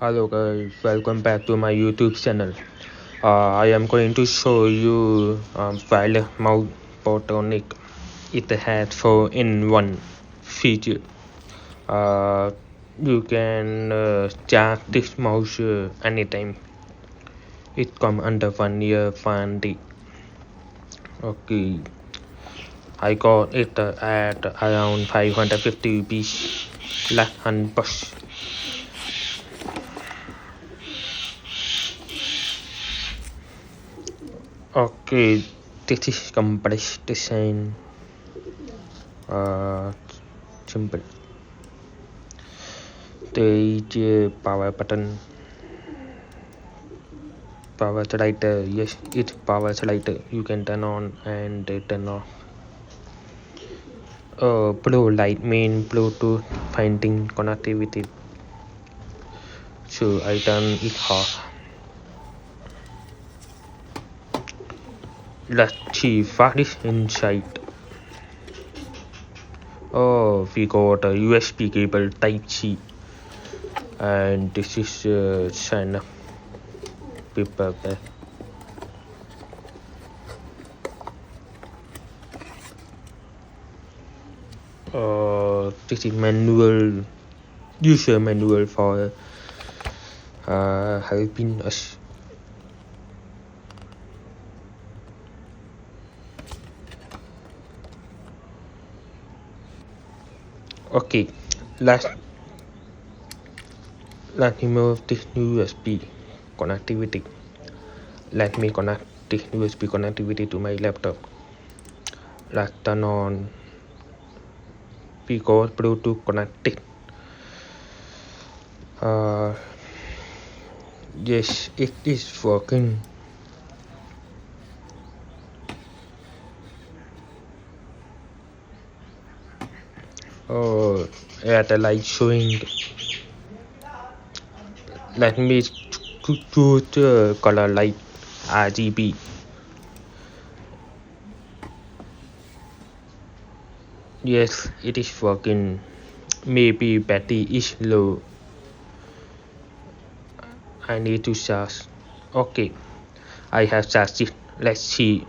Hello guys, welcome back to my YouTube channel. I am going to show you wireless mouse Portronics. It has 4-in-1 feature. Uh, you can charge this mouse anytime. It comes under 1 year warranty. Okay, I got it at around 550 rupees, less unboxed. Okay, this is complex design. Simple. There is power button, power slider. Yes, it's power slider. You can turn on and turn off. Blue light mean Bluetooth finding connectivity. So I turn it off. Let's see what is inside. Oh, we got a USB cable Type C, and this is sign up paper bag. This is manual, user manual for helping us. Okay, let's remove this USB connectivity. Let me connect this USB connectivity to my laptop. Let's turn on because Bluetooth connected. Yes, it is working. At the light showing. Let me choose the color light RGB. Yes, it is working. Maybe battery is low. I need to charge. Okay, I have charged it. Let's see.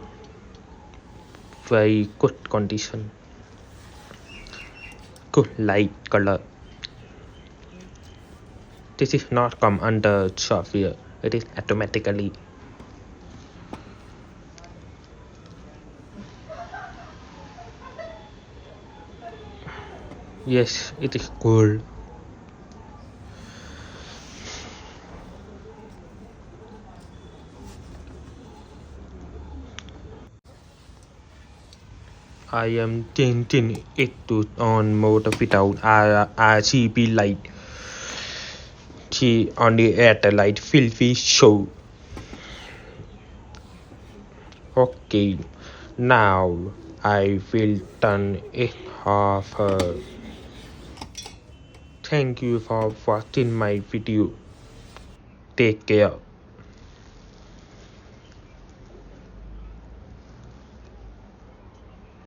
Very good condition. Good light color. This is not come under software. It is automatically. Yes, it is cool. I am changing it to on mode without RGB light. See, only at the light will be show. Okay, now I will turn it off. Thank you for watching my video. Take care.